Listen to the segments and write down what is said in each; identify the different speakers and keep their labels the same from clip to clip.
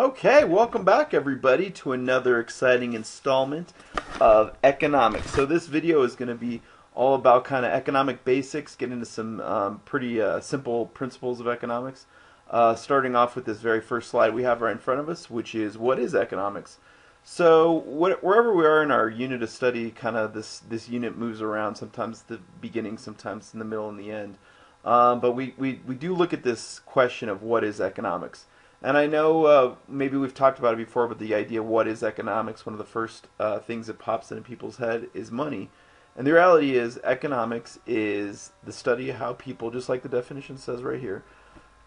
Speaker 1: Okay, welcome back everybody to another exciting installment of economics. So this video is going to be all about kind of economic basics, get into some pretty simple principles of economics. Starting off with this very first slide we have right in front of us, which is what is economics? So wherever we are in our unit of study, kind of this unit moves around, sometimes the beginning, sometimes in the middle and the end. But we do look at this question of what is economics. And I know maybe we've talked about it before, but the idea of what is economics, one of the first things that pops into people's head is money. And the reality is economics is the study of how people, just like the definition says right here,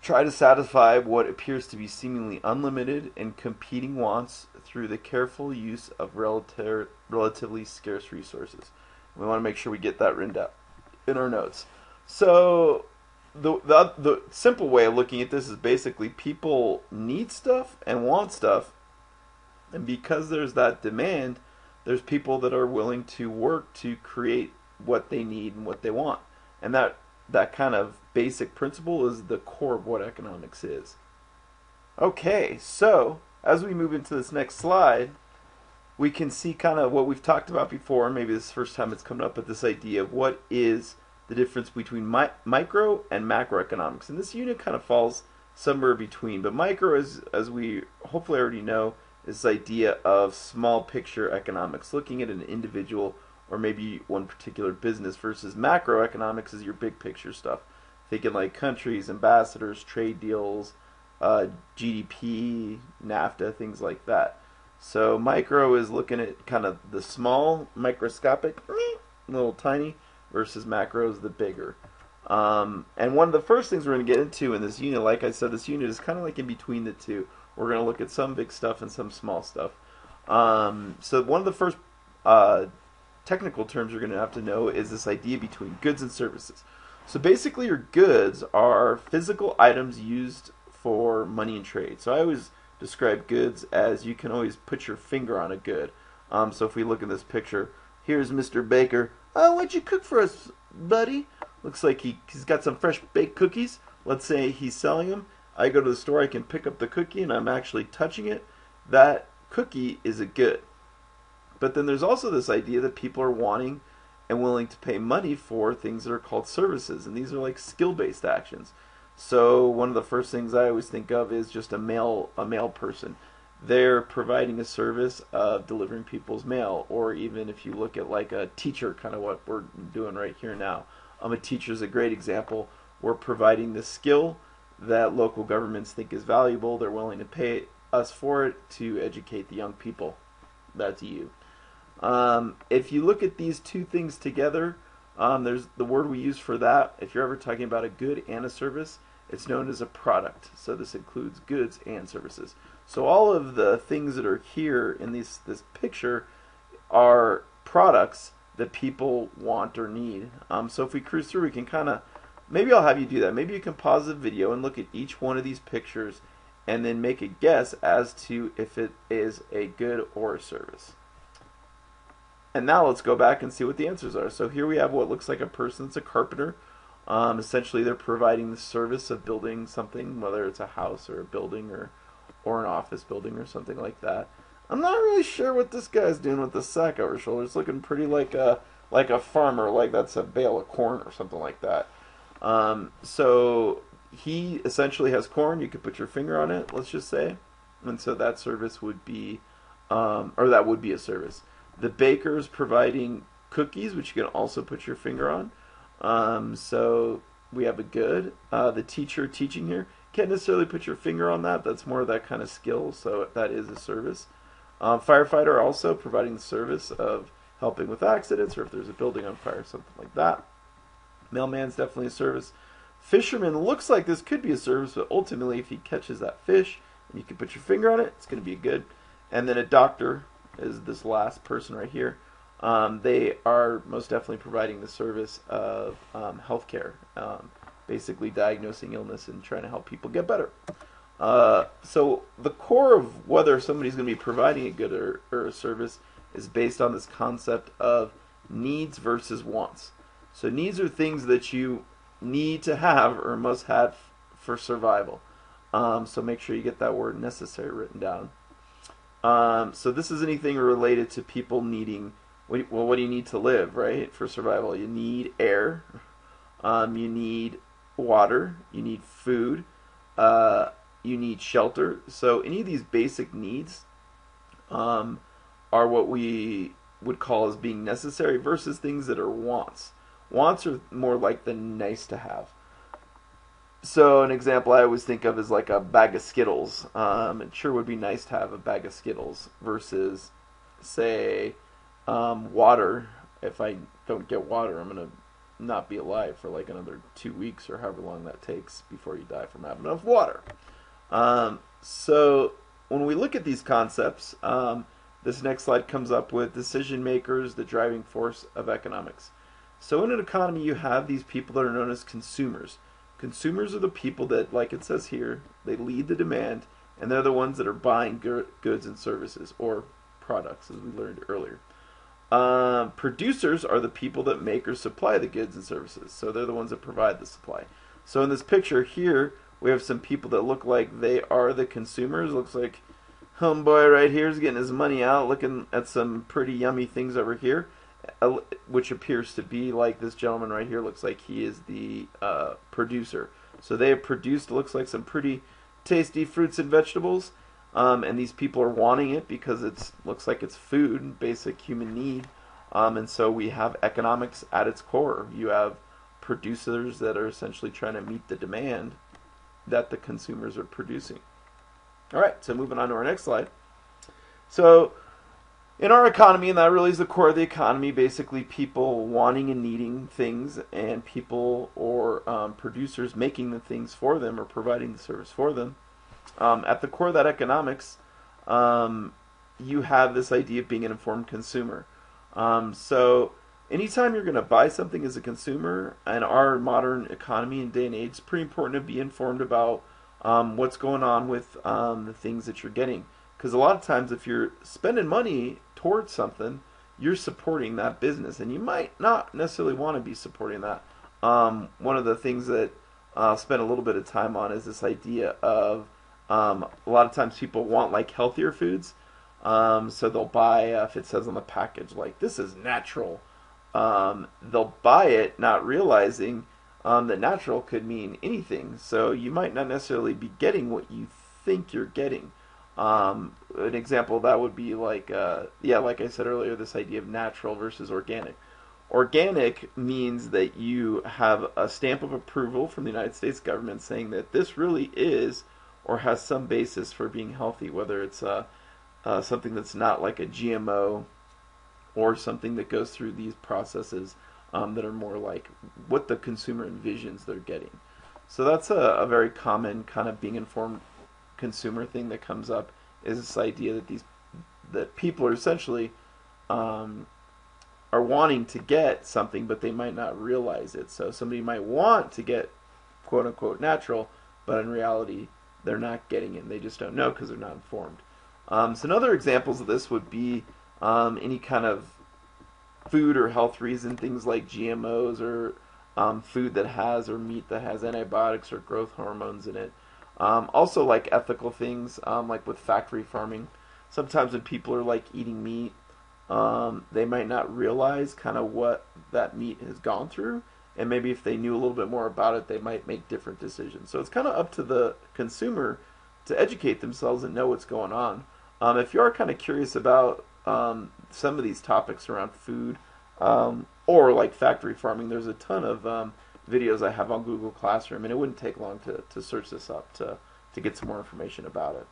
Speaker 1: try to satisfy what appears to be seemingly unlimited and competing wants through the careful use of relatively scarce resources. We want to make sure we get that written down in our notes. So the simple way of looking at this is basically people need stuff and want stuff, and because there's that demand, there's people that are willing to work to create what they need and what they want. And that kind of basic principle is the core of what economics is. Okay, so as we move into this next slide, we can see kind of what we've talked about before. Maybe this is the first time it's coming up, but this idea of what is the difference between micro and macroeconomics. And this unit kind of falls somewhere between. But micro, as we hopefully already know, is this idea of small picture economics, looking at an individual or maybe one particular business, versus macroeconomics is your big picture stuff. Thinking like countries, ambassadors, trade deals, GDP, NAFTA, things like that. So micro is looking at kind of the small, microscopic, little tiny, versus macro is the bigger. And one of the first things we're going to get into in this unit, like I said, this unit is kind of like in between the two. We're going to look at some big stuff and some small stuff. So one of the first technical terms you're going to have to know is this idea between goods and services. So basically your goods are physical items used for money and trade. So I always describe goods as you can always put your finger on a good. So if we look at this picture, here's Mr. Baker. Oh, what'd you cook for us, buddy? Looks like he's got some fresh baked cookies. Let's say he's selling them. I go to the store, I can pick up the cookie, and I'm actually touching it. That cookie is a good. But then there's also this idea that people are wanting and willing to pay money for things that are called services. And these are like skill-based actions. So one of the first things I always think of is just a mail person. They're providing a service of delivering people's mail, or even if you look at like a teacher, kind of what we're doing right here now. A teacher is a great example. We're providing the skill that local governments think is valuable. They're willing to pay us for it to educate the young people. That's you. If you look at these two things together, there's the word we use for that. If you're ever talking about a good and a service, it's known as a product. So this includes goods and services. So all of the things that are here in this picture are products that people want or need. So if we cruise through, we can kind of, maybe I'll have you do that. Maybe you can pause the video and look at each one of these pictures and then make a guess as to if it is a good or a service. And now let's go back and see what the answers are. So here we have what looks like a person. It's a carpenter. Essentially they're providing the service of building something, whether it's a house or a building or an office building or something like that. I'm not really sure what this guy's doing with the sack over his shoulder. It's looking pretty like a farmer, like that's a bale of corn or something like that. So he essentially has corn. You could put your finger on it, let's just say, and so that service would be, or that would be a service. The baker's providing cookies, which you can also put your finger on. So we have a good. The teacher teaching here, can't necessarily put your finger on that. That's more of that kind of skill, so that is a service. Firefighter also providing the service of helping with accidents, or if there's a building on fire, something like that. Mailman's definitely a service. Fisherman looks like this could be a service, but ultimately if he catches that fish and you can put your finger on it, it's going to be a good. And then a doctor is this last person right here. They are most definitely providing the service of healthcare, basically diagnosing illness and trying to help people get better. So the core of whether somebody's going to be providing a good or a service is based on this concept of needs versus wants. So needs are things that you need to have or must have for survival. So make sure you get that word necessary written down. So this is anything related to people needing, well, what do you need to live, right? For survival, you need air, you need water, you need food, you need shelter. So any of these basic needs are what we would call as being necessary versus things that are wants. Wants are more like the nice to have. So an example I always think of is like a bag of Skittles. It sure would be nice to have a bag of Skittles versus, say, water. If I don't get water, I'm going to not be alive for like another 2 weeks or however long that takes before you die from having enough water. So when we look at these concepts, this next slide comes up with decision makers, the driving force of economics. So in an economy, you have these people that are known as consumers. Consumers are the people that, like it says here, they lead the demand, and they're the ones that are buying goods and services, or products, as we learned earlier. Producers are the people that make or supply the goods and services, so they're the ones that provide the supply. So in this picture here, we have some people that look like they are the consumers. Looks like homeboy right here is getting his money out, looking at some pretty yummy things over here, which appears to be like this gentleman right here looks like he is the producer. So they have produced, looks like, some pretty tasty fruits and vegetables, and these people are wanting it because it looks like it's food, basic human need, and so we have economics at its core. You have producers that are essentially trying to meet the demand that the consumers are producing. All right, so moving on to our next slide. So in our economy, and that really is the core of the economy, basically people wanting and needing things, and people or producers making the things for them or providing the service for them. At the core of that economics, you have this idea of being an informed consumer. So anytime you're going to buy something as a consumer, in our modern economy and day and age, it's pretty important to be informed about what's going on with the things that you're getting. Because a lot of times if you're spending money towards something, you're supporting that business, and you might not necessarily want to be supporting that. One of the things that I'll spend a little bit of time on is this idea of a lot of times people want like healthier foods, so they'll buy, if it says on the package like this is natural, they'll buy it not realizing that natural could mean anything. So you might not necessarily be getting what you think you're getting. An example of that would be like, like I said earlier, this idea of natural versus organic. Organic means that you have a stamp of approval from the United States government saying that this really is or has some basis for being healthy, whether it's something that's not like a GMO or something that goes through these processes that are more like what the consumer envisions they're getting. So that's a very common kind of being informed consumer thing that comes up, is this idea that people are essentially are wanting to get something, but they might not realize it. So somebody might want to get quote unquote natural, but in reality they're not getting it. They just don't know because they're not informed. Some other examples of this would be any kind of food or health reason, things like GMOs or food that has, or meat that has antibiotics or growth hormones in it. Also like ethical things, like with factory farming. Sometimes when people are like eating meat, they might not realize kind of what that meat has gone through, and maybe if they knew a little bit more about it, they might make different decisions. So it's kind of up to the consumer to educate themselves and know what's going on. If you are kind of curious about some of these topics around food or like factory farming, there's a ton of videos I have on Google Classroom, and it wouldn't take long to search this up to get some more information about it.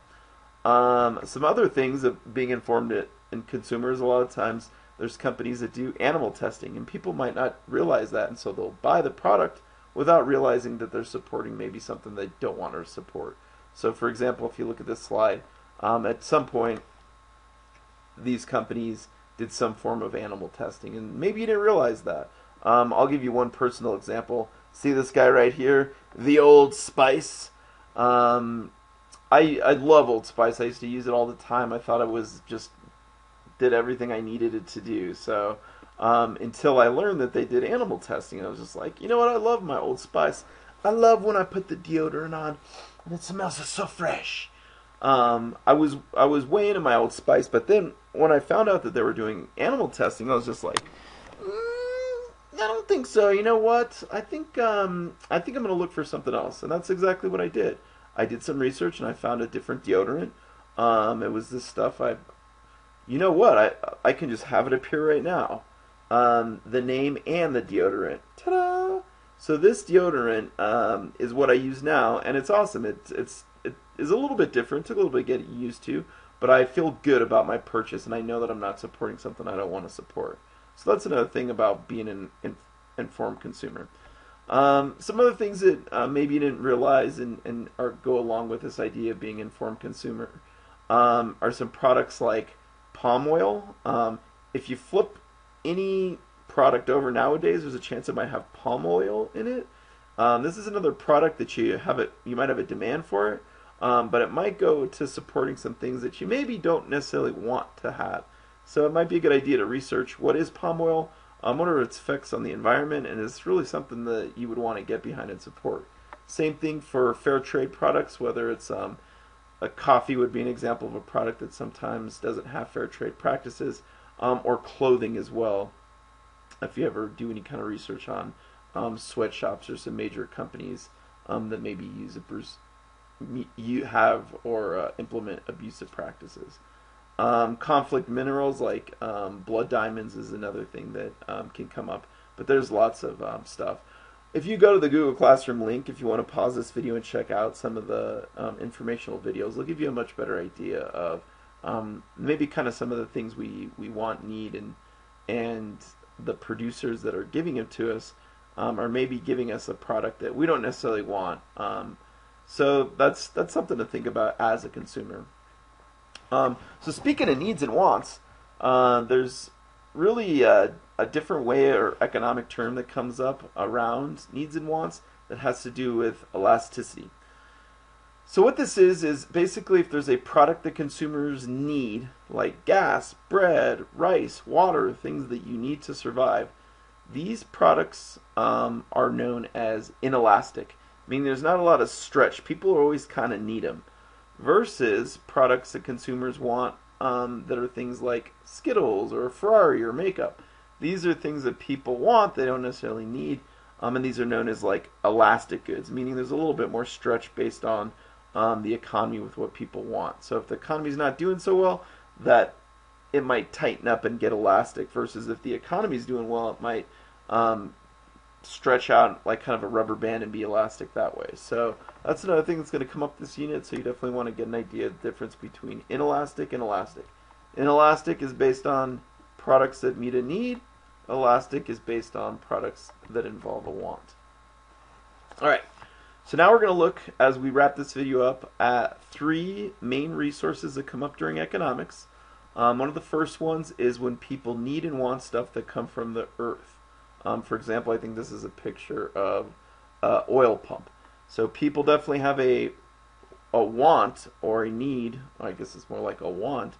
Speaker 1: Some other things of being informed in consumers, a lot of times there's companies that do animal testing, and people might not realize that, and so they'll buy the product without realizing that they're supporting maybe something they don't want to support. So for example, if you look at this slide, at some point these companies did some form of animal testing, and maybe you didn't realize that. I'll give you one personal example. See this guy right here, the Old Spice. I love Old Spice. I used to use it all the time. I thought it was just did everything I needed it to do. So until I learned that they did animal testing, I was just like, you know what? I love my Old Spice. I love when I put the deodorant on and it smells so fresh. I was way into my Old Spice, but then when I found out that they were doing animal testing, I was just like, I don't think so. You know what? I think I'm gonna look for something else, and that's exactly what I did. I did some research and I found a different deodorant. It was this stuff you know what? I can just have it appear right now. The name and the deodorant. Ta-da! So this deodorant is what I use now, and it's awesome. It is a little bit different. Took a little bit to get used to, but I feel good about my purchase, and I know that I'm not supporting something I don't want to support. So that's another thing about being an informed consumer. Some other things that maybe you didn't realize and are, go along with this idea of being informed consumer are some products like palm oil. If you flip any product over nowadays, there's a chance it might have palm oil in it. This is another product that you might have a demand for it, but it might go to supporting some things that you maybe don't necessarily want to have. So it might be a good idea to research what is palm oil, what are its effects on the environment, and it's really something that you would want to get behind and support. Same thing for fair trade products, whether it's a coffee would be an example of a product that sometimes doesn't have fair trade practices, or clothing as well. If you ever do any kind of research on sweatshops or some major companies that maybe you have or implement abusive practices. Conflict minerals like blood diamonds is another thing that can come up, but there's lots of stuff. If you go to the Google Classroom link, if you want to pause this video and check out some of the informational videos, they'll give you a much better idea of maybe kind of some of the things we want, need, and the producers that are giving it to us are maybe giving us a product that we don't necessarily want. So that's something to think about as a consumer. So speaking of needs and wants, there's really a different way or economic term that comes up around needs and wants that has to do with elasticity. So what this is basically if there's a product that consumers need, like gas, bread, rice, water, things that you need to survive, these products are known as inelastic, meaning there's not a lot of stretch. People always kind of need them. Versus products that consumers want that are things like Skittles or a Ferrari or makeup. These are things that people want, they don't necessarily need, and these are known as like elastic goods, meaning there's a little bit more stretch based on the economy with what people want. So if the economy's not doing so well, that it might tighten up and get elastic, versus if the economy's doing well, it might stretch out like kind of a rubber band and be elastic that way. So that's another thing that's going to come up this unit, so you definitely want to get an idea of the difference between inelastic and elastic. Inelastic is based on products that meet a need. Elastic is based on products that involve a want. Alright, so now we're going to look, as we wrap this video up, at three main resources that come up during economics. One of the first ones is when people need and want stuff that come from the earth. For example, I think this is a picture of oil pump. So people definitely have a want or a need, I guess it's more like a want,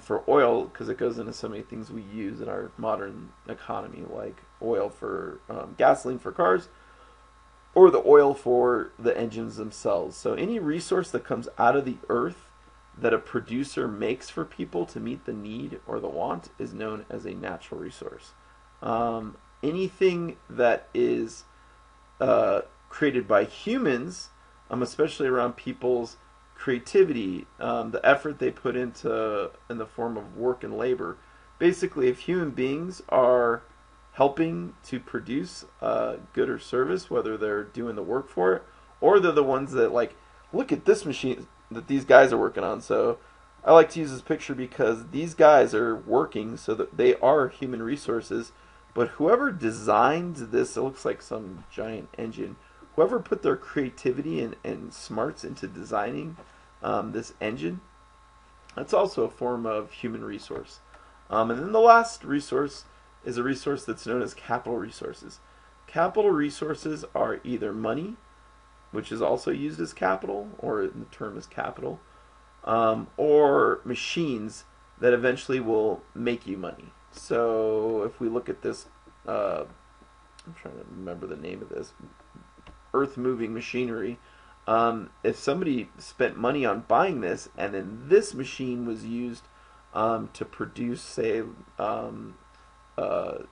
Speaker 1: for oil, because it goes into so many things we use in our modern economy, like oil for gasoline for cars, or the oil for the engines themselves. So any resource that comes out of the earth that a producer makes for people to meet the need or the want is known as a natural resource. Anything that is created by humans, especially around people's creativity, the effort they put into in the form of work and labor. Basically, if human beings are helping to produce good or service, whether they're doing the work for it, or they're the ones that like, look at this machine that these guys are working on. So I like to use this picture because these guys are working so that they are human resources. But whoever designed this, it looks like some giant engine. Whoever put their creativity and smarts into designing this engine, that's also a form of human resource. And then the last resource is a resource that's known as capital resources. Capital resources are either money, which is also used as capital, or the term is capital, or machines that eventually will make you money. So if we look at this, I'm trying to remember the name of this. earth-moving machinery. If somebody spent money on buying this, and then this machine was used to produce, say, a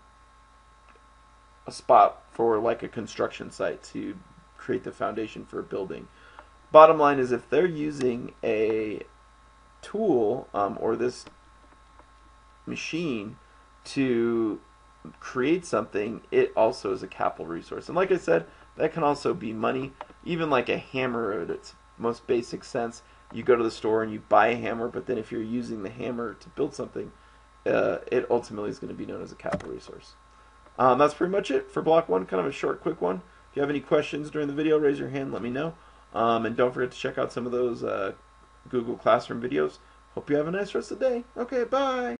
Speaker 1: spot for like a construction site to create the foundation for a building. Bottom line is, if they're using a tool or this machine to create something, it also is a capital resource. And like I said, that can also be money. Even like a hammer at its most basic sense, you go to the store and you buy a hammer, but then if you're using the hammer to build something, it ultimately is going to be known as a capital resource. That's pretty much it for block one, kind of a short, quick one. If you have any questions during the video, raise your hand, let me know. And don't forget to check out some of those Google Classroom videos. Hope you have a nice rest of the day. Okay, bye!